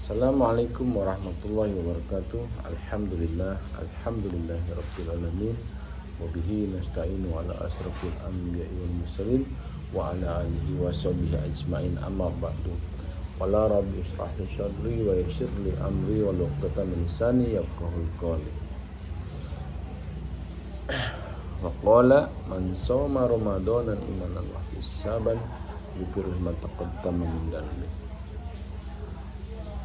Assalamualaikum warahmatullahi wabarakatuh. Alhamdulillahirabbil alamin. Wa bihi nasta'inu ala asrafil anbiya'i wal mursalin wa ala alihi wa sahbihi ajmain, amma ba'du. Wala rabbi ishrah li sadri wa yassir li amri wa uqdatam min lisani yafqahu qawli. Wa qala man shoma ramadanan imanan wa ihtisaban yufirru ma taqaddama min dhanbi.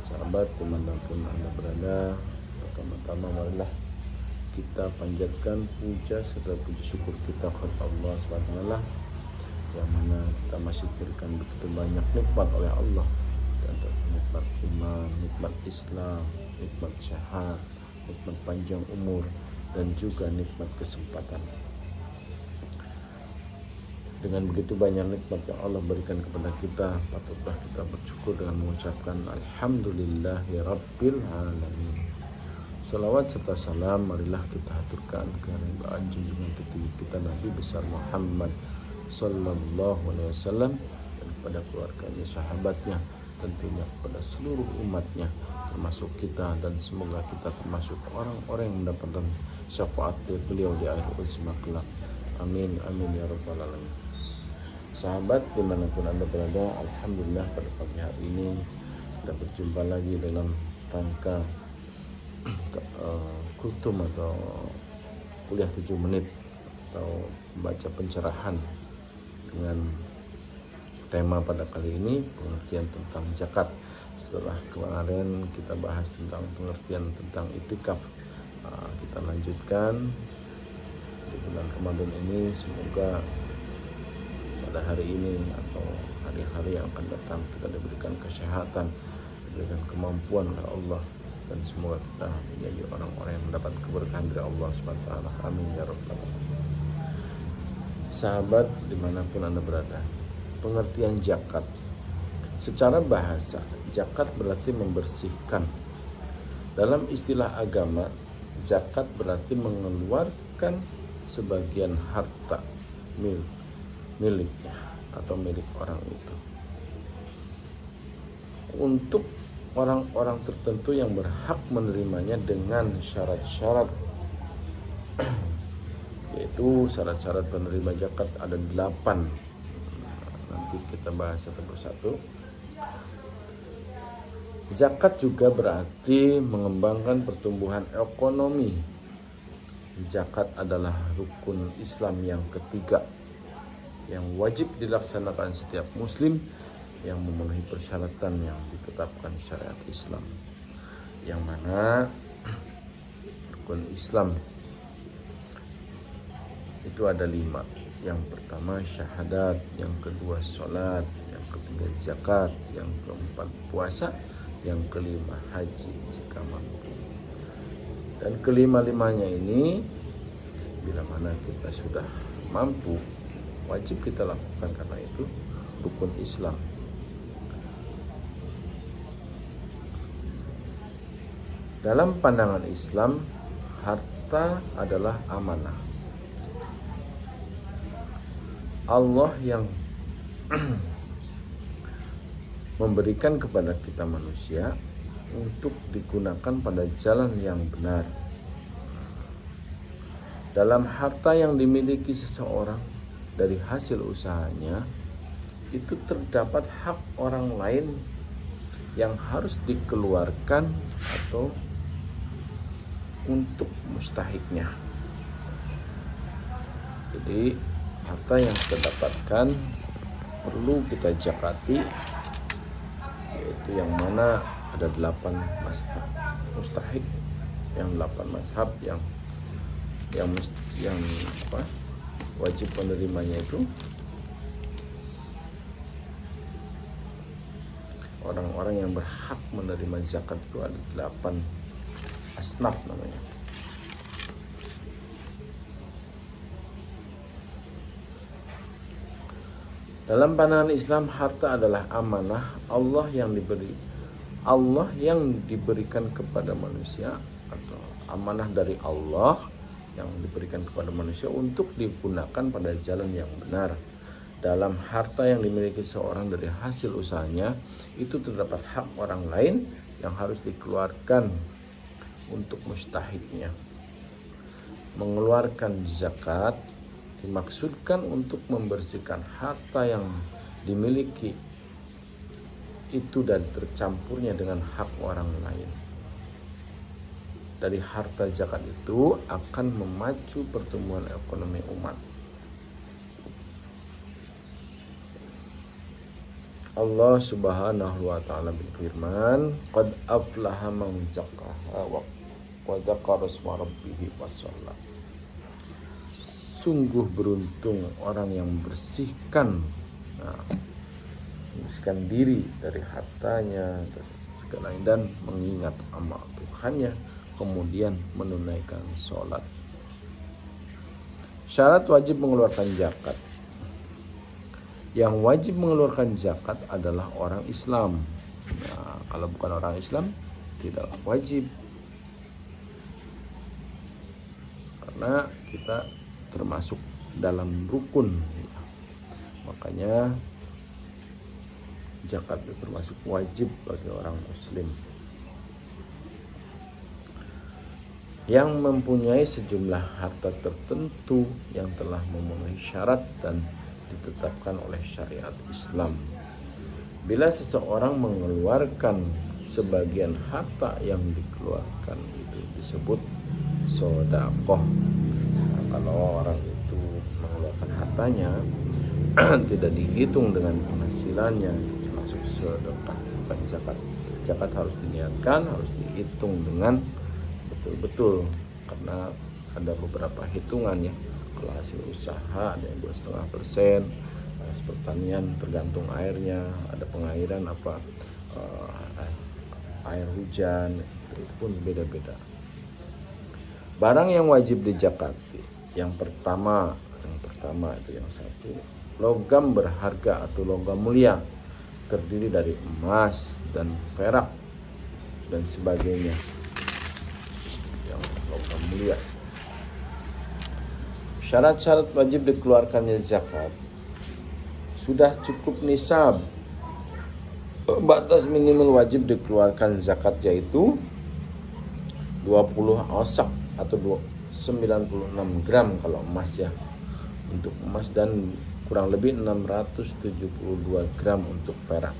Sahabat dimanapun Anda berada, pertama-tama marilah kita panjatkan puja serta puji syukur kita kepada Allah SWT, yang mana kita masih diberikan begitu banyak nikmat oleh Allah, dan nikmat iman, nikmat Islam, nikmat sehat, nikmat panjang umur, dan juga nikmat kesempatan. Dengan begitu banyak nikmat yang Allah berikan kepada kita, patutlah kita bersyukur dengan mengucapkan Alhamdulillahirabbil alamin. Salawat serta salam marilah kita haturkan kepada junjungan tertinggi kita Nabi besar Muhammad sallallahu alaihi wasallam, dan kepada keluarganya, sahabatnya, tentunya kepada seluruh umatnya, termasuk kita, dan semoga kita termasuk orang-orang yang mendapatkan syafaat dari beliau di akhir usia kelak. Amin amin ya rabbal alamin. Sahabat dimanapun Anda berada, alhamdulillah pada pagi hari ini kita berjumpa lagi dalam rangka kultum atau kuliah 7 menit atau membaca pencerahan dengan tema pada kali ini pengertian tentang zakat. Setelah kemarin kita bahas tentang pengertian tentang itikaf, kita lanjutkan di bulan Ramadan ini. Semoga pada hari ini atau hari-hari yang akan datang kita diberikan kesehatan, diberikan kemampuan oleh Allah, dan semoga kita menjadi orang-orang yang mendapat keberkahan dari Allah SWT. Amin ya rabbal alamin. Sahabat dimanapun Anda berada, pengertian zakat secara bahasa, zakat berarti membersihkan. Dalam istilah agama, zakat berarti mengeluarkan sebagian harta miliknya atau milik orang itu untuk orang-orang tertentu yang berhak menerimanya dengan syarat-syarat, yaitu syarat-syarat penerima zakat ada 8. Nanti kita bahas satu persatu. Zakat juga berarti mengembangkan pertumbuhan ekonomi. Zakat adalah rukun Islam yang ketiga yang wajib dilaksanakan setiap muslim yang memenuhi persyaratan yang ditetapkan syariat Islam, yang mana rukun Islam itu ada 5. Yang pertama syahadat, yang kedua sholat, yang ketiga zakat, yang keempat puasa, yang kelima haji jika mampu. Dan kelima-limanya ini bila mana kita sudah mampu, wajib kita lakukan karena itu rukun Islam. Dalam pandangan Islam, harta adalah amanah. Allah yang memberikan kepada kita manusia untuk digunakan pada jalan yang benar. Dalam harta yang dimiliki seseorang dari hasil usahanya itu terdapat hak orang lain yang harus dikeluarkan atau untuk mustahiknya. Jadi harta yang kita dapatkan perlu kita zakati, yaitu yang mana ada 8 mazhab mustahik, yang 8 mazhab yang wajib penerimanya itu orang-orang yang berhak menerima zakat itu ada 8 asnaf namanya. Dalam pandangan Islam, harta adalah amanah Allah yang diberikan kepada manusia, atau amanah dari Allah yang diberikan kepada manusia untuk digunakan pada jalan yang benar. dalam harta yang dimiliki seorang dari hasil usahanya itu terdapat hak orang lain yang harus dikeluarkan untuk mustahiknya. Mengeluarkan zakat dimaksudkan untuk membersihkan harta yang dimiliki itu dan tercampurnya dengan hak orang lain. Dari harta zakat itu akan memacu pertumbuhan ekonomi umat. Allah Subhanahu wa taala berfirman, "Qad aflaha man zakkaha wa dzakara isma rabbih wa shalla." Sungguh beruntung orang yang membersihkan diri dari hartanya dan segala dan mengingat nama Tuhannya, kemudian menunaikan sholat. Syarat wajib mengeluarkan zakat. Yang wajib mengeluarkan zakat adalah orang Islam. Nah, kalau bukan orang Islam tidak wajib, karena kita termasuk dalam rukun. Makanya zakat itu termasuk wajib bagi orang Muslim yang mempunyai sejumlah harta tertentu yang telah memenuhi syarat dan ditetapkan oleh syariat Islam. Bila seseorang mengeluarkan sebagian harta yang dikeluarkan itu disebut sedekah. Nah, kalau orang itu mengeluarkan hartanya tidak dihitung dengan penghasilannya, itu masuk sedekah, bukan zakat. Zakat harus diniatkan, harus dihitung dengan betul-betul, karena ada beberapa hitungan ya. Kalau hasil usaha ada yang 2,5%, hasil pertanian tergantung airnya, ada pengairan air hujan, itu pun beda-beda. Barang yang wajib dizakati, yang pertama itu yang satu, logam berharga atau logam mulia, terdiri dari emas dan perak dan sebagainya, yang logam mulia. Syarat-syarat wajib dikeluarkannya zakat: sudah cukup nisab. Batas minimal wajib dikeluarkan zakat yaitu 20 osak atau 96 gram kalau emas ya, untuk emas, dan kurang lebih 672 gram untuk perak.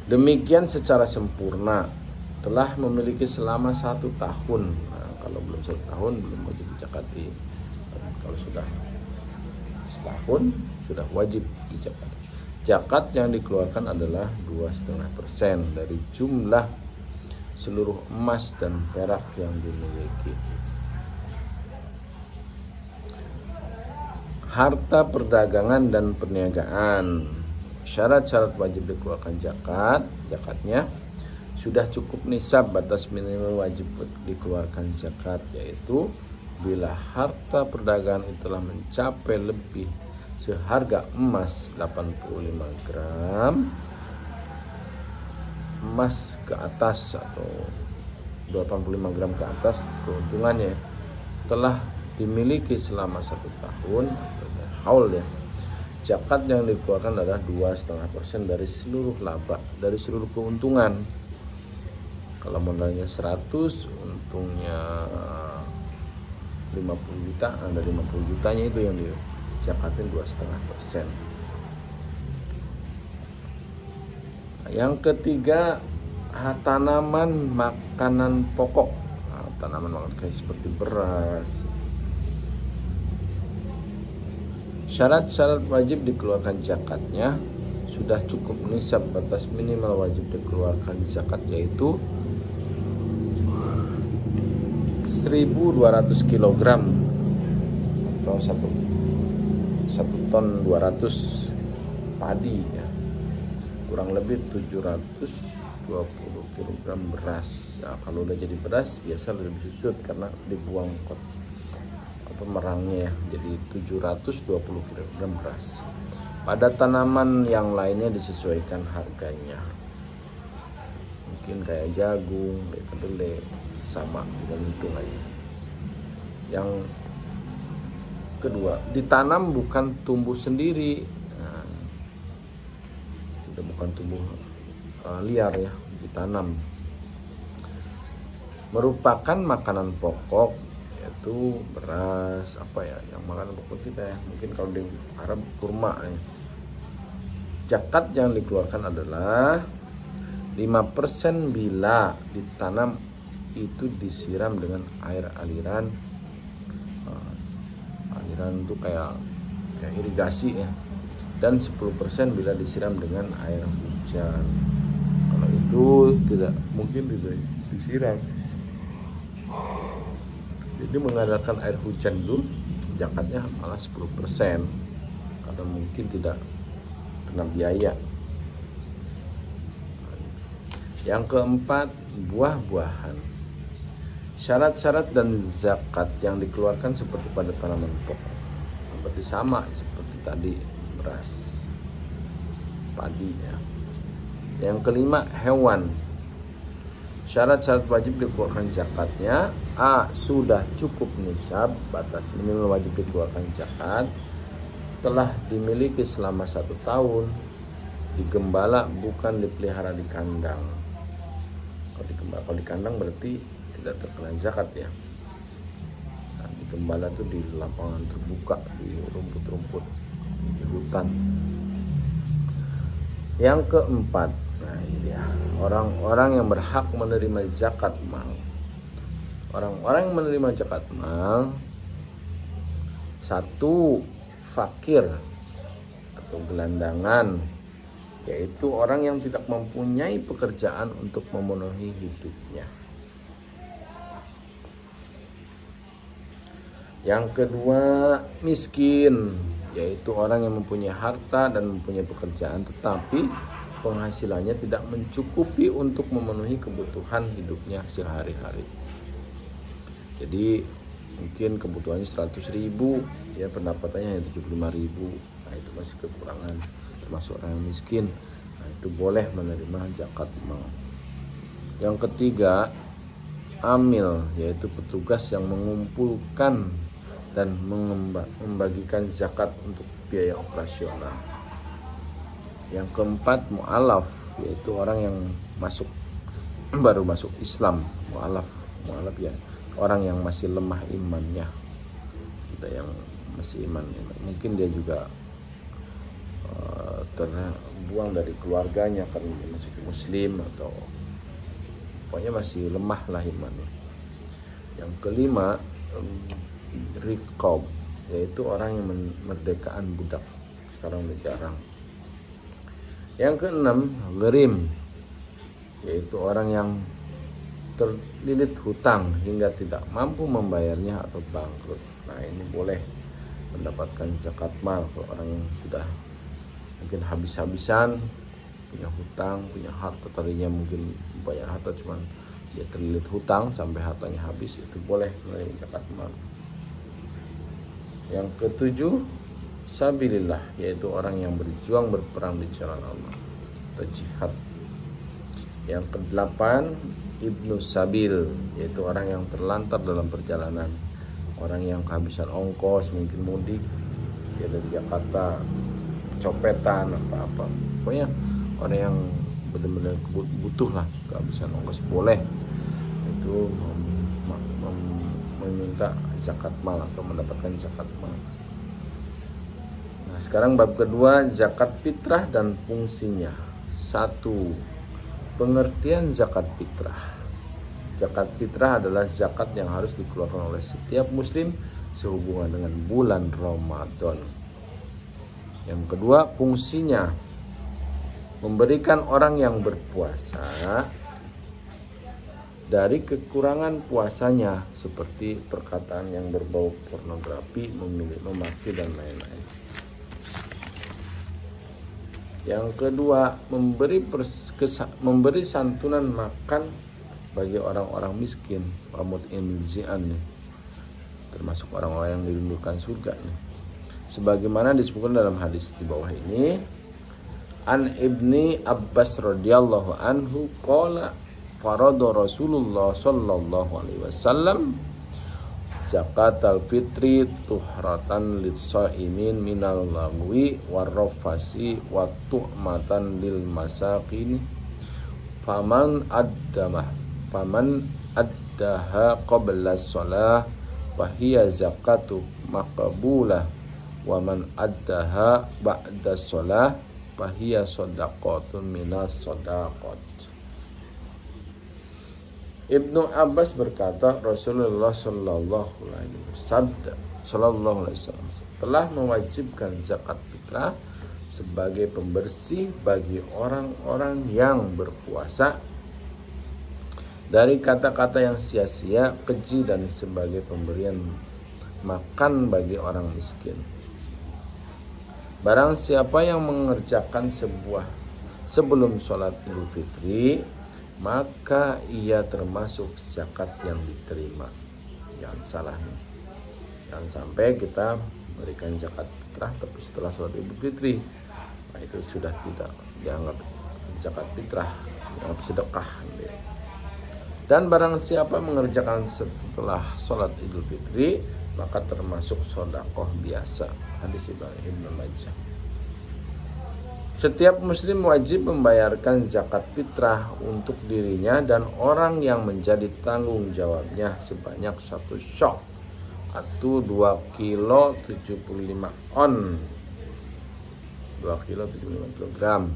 Demikian secara sempurna telah memiliki selama 1 tahun. Kalau belum 1 tahun belum wajib dizakati. Kalau sudah setahun sudah wajib dizakati. Zakat yang dikeluarkan adalah 2,5% dari jumlah seluruh emas dan perak yang dimiliki. Harta perdagangan dan perniagaan. Syarat-syarat wajib dikeluarkan zakatnya sudah cukup nisab. Batas minimal wajib dikeluarkan zakat yaitu bila harta perdagangan itu telah mencapai lebih seharga emas 85 gram, emas ke atas atau 85 gram ke atas, keuntungannya telah dimiliki selama 1 tahun, haul ya. Zakat yang dikeluarkan adalah 2,5% dari seluruh laba, dari seluruh keuntungan. Kalau modalnya 100, untungnya 50 juta, ada 50 jutanya itu yang dizakatin 2,5%. Yang ketiga, tanaman makanan pokok. Tanaman makanan kayak seperti beras. Syarat-syarat wajib dikeluarkan zakatnya sudah cukup nisab. Batas minimal wajib dikeluarkan zakat yaitu 1.200 kg atau 1 ton 200 padi ya, kurang lebih 720 kg beras. Nah, kalau udah jadi beras biasa lebih susut karena dibuang merangnya ya, jadi 720 kg beras. Pada tanaman yang lainnya disesuaikan harganya, mungkin kayak jagung, kayak kedelai, sama dengan hitungannya. Yang kedua, ditanam bukan tumbuh sendiri. Nah, tidak bukan tumbuh liar ya, ditanam. Merupakan makanan pokok, yaitu beras yang makanan pokok kita ya. Mungkin kalau di Arab kurma ya. Zakat yang dikeluarkan adalah 5% bila ditanam itu disiram dengan air aliran. Aliran itu kayak irigasi ya. Dan 10% bila disiram dengan air hujan. Kalau itu tidak mungkin disiram. Jadi mengandalkan air hujan dulu, zakatnya malah 10%, karena mungkin tidak kena biaya. Yang keempat, buah-buahan. Syarat-syarat dan zakat yang dikeluarkan seperti pada tanaman pokok, seperti sama seperti tadi beras, padi ya. Yang kelima, hewan. Syarat-syarat wajib dikeluarkan zakatnya: A. Sudah cukup nisab, batas minimal wajib dikeluarkan zakat, telah dimiliki selama 1 tahun, digembala bukan dipelihara di kandang. Kalau di kandang berarti tidak terkena zakat ya. Nah, digembala itu di lapangan terbuka, di rumput-rumput, di hutan. Yang keempat, nah ini dia, orang-orang yang berhak menerima zakat mal. Orang-orang yang menerima zakat mal: 1. Fakir atau gelandangan, yaitu orang yang tidak mempunyai pekerjaan untuk memenuhi hidupnya. Yang kedua, miskin, yaitu orang yang mempunyai harta dan mempunyai pekerjaan tetapi penghasilannya tidak mencukupi untuk memenuhi kebutuhan hidupnya sehari-hari. Jadi mungkin kebutuhannya 100.000, ya pendapatannya hanya 75.000. Nah, itu masih kekurangan, termasuk orang yang miskin. Nah, itu boleh menerima zakat mal. Yang ketiga, amil, yaitu petugas yang mengumpulkan dan membagikan zakat untuk biaya operasional. Yang keempat, mu'alaf, yaitu orang yang baru masuk Islam. Mu'alaf ya, orang yang masih lemah imannya. Ada yang masih iman, mungkin dia juga terbuang dari keluarganya karena dia masih muslim, atau pokoknya masih lemah lah imannya. Yang kelima, riqab, yaitu orang yang memerdekakan budak, sekarang udah jarang. Yang keenam, gharim, yaitu orang yang terlilit hutang hingga tidak mampu membayarnya atau bangkrut. Nah, ini boleh mendapatkan zakat mal. Kalau orang yang sudah mungkin habis-habisan, punya hutang, punya harta, tadinya mungkin banyak harta, cuman dia terlilit hutang sampai hartanya habis, itu boleh menerima zakat mal. Yang ketujuh, sabilillah, yaitu orang yang berjuang berperang di jalan Allah atau jihad. Yang kedelapan, ibnu sabil, yaitu orang yang terlantar dalam perjalanan, orang yang kehabisan ongkos, mungkin mudik dia dari Jakarta, copetan apa-apa, pokoknya orang yang benar-benar butuh lah, kehabisan ongkos, boleh itu meminta zakat mal atau mendapatkan zakat mal. Nah, sekarang bab kedua, zakat fitrah dan fungsinya. 1. Pengertian zakat fitrah. Zakat fitrah adalah zakat yang harus dikeluarkan oleh setiap muslim sehubungan dengan bulan Ramadan. Yang kedua, fungsinya: memberikan orang yang berpuasa dari kekurangan puasanya, seperti perkataan yang berbau pornografi, memaki dan lain-lain. Yang kedua, memberi santunan makan bagi orang-orang miskin, termasuk orang-orang yang dirindukan surga nih. Sebagaimana disebutkan dalam hadis di bawah ini, An Ibni Abbas radhiyallahu anhu qala farada Rasulullah sallallahu alaihi wasallam zakatal fitri tuhratan lis-shaimin minal lagwi warrafasi wa tu'matan lil masakin faman addaha qabla shalah fahiya zakatu maqbulah wa man addaha ba'da shalah fahiya shadaqatun minas shadaqat. Ibnu Abbas berkata, Rasulullah sallallahu alaihi wasallam telah mewajibkan zakat fitrah sebagai pembersih bagi orang-orang yang berpuasa dari kata-kata yang sia-sia, keji, dan sebagai pemberian makan bagi orang miskin. Barang siapa yang mengerjakan sebelum sholat Idul Fitri, maka ia termasuk zakat yang diterima. Jangan salah nih. Jangan sampai kita berikan zakat fitrah tapi setelah sholat Idul Fitri, nah itu sudah tidak dianggap zakat fitrah, dianggap sedekah. Dan barang siapa mengerjakan setelah sholat Idul Fitri, maka termasuk sedekah biasa. Hadis Ibnu Majah. Setiap muslim wajib membayarkan zakat fitrah untuk dirinya dan orang yang menjadi tanggung jawabnya sebanyak 1 syok atau 2 kilo 75 on, 2 kilo 75 kilogram.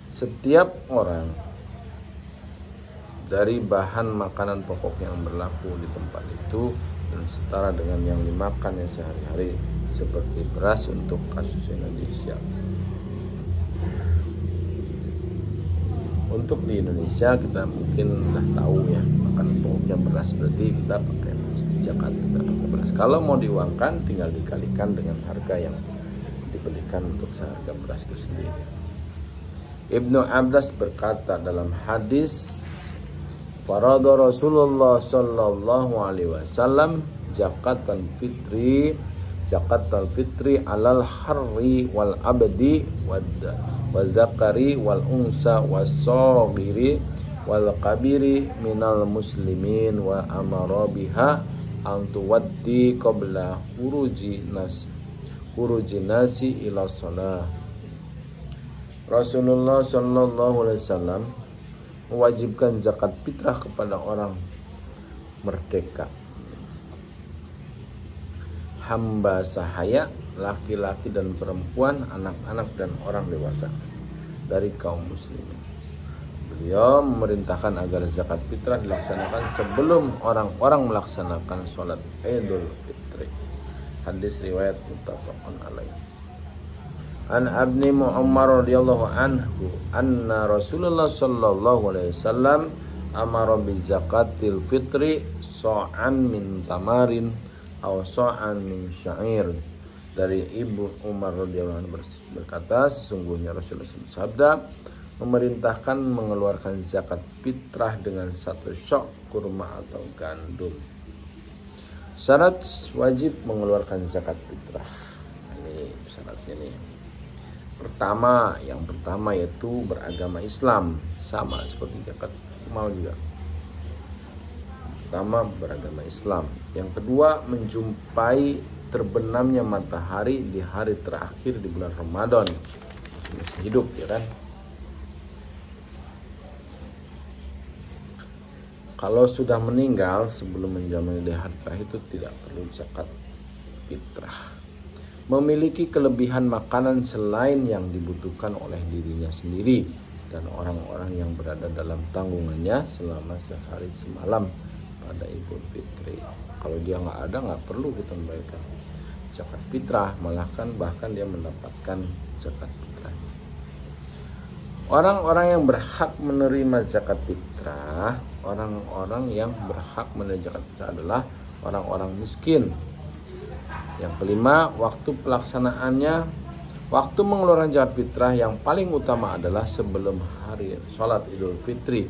Setiap orang dari bahan makanan pokok yang berlaku di tempat itu dan setara dengan yang dimakannya sehari-hari, seperti beras untuk kasus Indonesia. Untuk di Indonesia kita mungkin udah tahu ya, makanan pokoknya beras, berarti kita pakai zakat kita pakai beras. Kalau mau diuangkan tinggal dikalikan dengan harga yang dibelikan untuk seharga beras itu sendiri. Ibnu Abbas berkata dalam hadis, farada Rasulullah sallallahu alaihi wasallam zakatal fitri alal harri wal abdi wal zakari wal unsa was saghiri wal kabiri minal muslimin wa amara biha an tuwaddi qabla khuruji nasi ila shalah. Rasulullah sallallahu alaihi wasallam mewajibkan zakat fitrah kepada orang merdeka, hamba sahaya, laki-laki dan perempuan, anak-anak dan orang dewasa dari kaum muslimin. Beliau memerintahkan agar zakat fitrah dilaksanakan sebelum orang-orang melaksanakan sholat Idul Fitri. Hadis riwayat muttafaqun alaih. An Ibnu Umar radhiyallahu anhu anna Rasulullah sallallahu alaihi wasallam amara bi zakatil fitri sa'an min tamarin aw sa'an min sya'ir. Dari Ibnu Umar radhiyallahu anhu berkata, sesungguhnya Rasulullah bersabda, memerintahkan mengeluarkan zakat fitrah dengan 1 syok kurma atau gandum. Syarat wajib mengeluarkan zakat fitrah. Ini syaratnya nih. Yang pertama yaitu beragama Islam, sama seperti zakat mal juga. Pertama beragama Islam. Yang kedua menjumpai terbenamnya matahari di hari terakhir di bulan Ramadan, masih hidup ya kan. Kalau sudah meninggal sebelum menjalani hari terakhir itu tidak perlu zakat fitrah. Memiliki kelebihan makanan selain yang dibutuhkan oleh dirinya sendiri dan orang-orang yang berada dalam tanggungannya selama sehari semalam pada Idul Fitri. Kalau dia nggak ada, nggak perlu kita membayarkan zakat fitrah, bahkan dia mendapatkan zakat fitrah. Orang-orang yang berhak menerima zakat fitrah, orang-orang yang berhak menerima zakat fitrah adalah orang-orang miskin. Yang kelima, waktu pelaksanaannya, waktu mengeluarkan zakat fitrah yang paling utama adalah sebelum hari sholat Idul Fitri.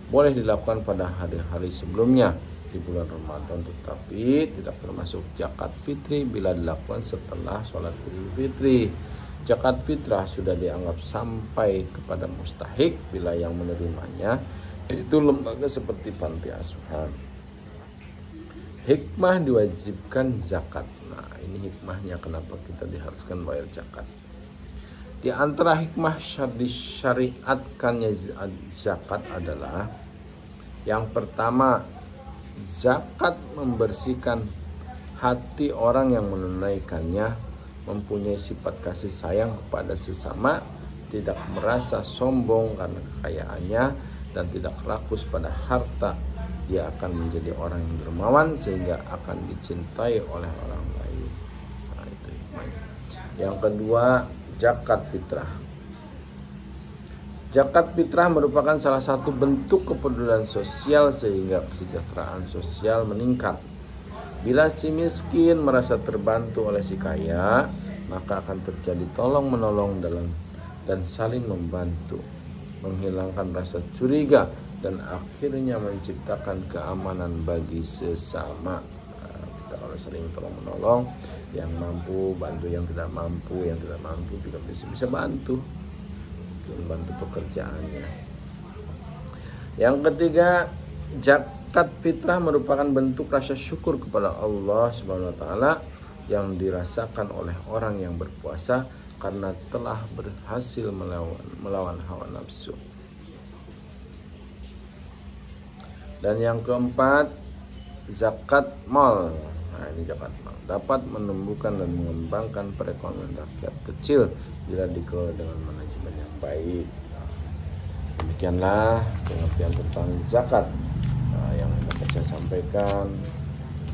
Boleh dilakukan pada hari-hari sebelumnya di bulan Ramadan, tetapi tidak termasuk zakat fitri bila dilakukan setelah sholat Idul Fitri. Zakat fitrah sudah dianggap sampai kepada mustahik bila yang menerimanya itu lembaga seperti panti asuhan. Hikmah diwajibkan zakat. Nah, ini hikmahnya kenapa kita diharuskan bayar zakat. Di antara hikmah disyariatkannya zakat adalah yang pertama, zakat membersihkan hati orang yang menunaikannya, mempunyai sifat kasih sayang kepada sesama, tidak merasa sombong karena kekayaannya, dan tidak rakus pada harta. Dia akan menjadi orang yang dermawan sehingga akan dicintai oleh orang lain. Nah, itu hikmahnya. Yang kedua, zakat fitrah. Zakat fitrah merupakan salah satu bentuk kepedulian sosial sehingga kesejahteraan sosial meningkat. Bila si miskin merasa terbantu oleh si kaya, maka akan terjadi tolong menolong dan saling membantu, menghilangkan rasa curiga, dan akhirnya menciptakan keamanan bagi sesama. Nah, kita kalau sering tolong menolong, yang mampu bantu yang tidak mampu juga bisa bantu pekerjaannya. Yang ketiga, zakat fitrah merupakan bentuk rasa syukur kepada Allah Subhanahu wa taala yang dirasakan oleh orang yang berpuasa karena telah berhasil melawan hawa nafsu. Dan yang keempat, zakat mal. Nah, ini zakat mal dapat menumbuhkan dan mengembangkan perekonomian rakyat kecil bila dikelola dengan manajemen yang baik. Demikianlah pengertian tentang zakat yang dapat saya sampaikan.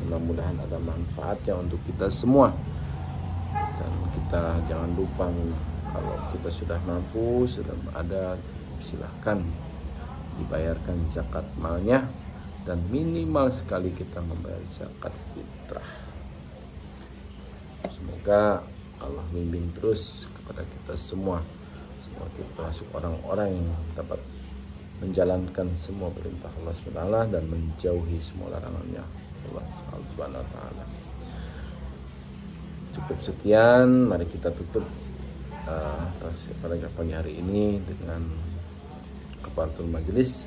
Mudah-mudahan ada manfaatnya untuk kita semua. Dan kita jangan lupa, kalau kita sudah mampu, sudah ada, silahkan dibayarkan zakat malnya, dan minimal sekali kita membayar zakat fitrah. Semoga Allah bimbing terus kepada kita semua. Semoga kita termasuk orang-orang yang dapat menjalankan semua perintah Allah SWT dan menjauhi semua larangannya Allah SWT. Cukup sekian, mari kita tutup pada pagi hari ini dengan kafaratul majelis.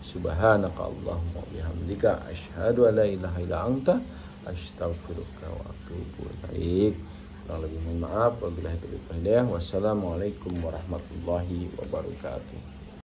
Subhanaka Allahumma wa bihamdika asyhadu an la ilaha illa anta astaghfiruka wa atubu ilaik. Kurang lebih mohon maaf. Wabillahi taufiq wal hidayah. Wassalamualaikum warahmatullahi wabarakatuh.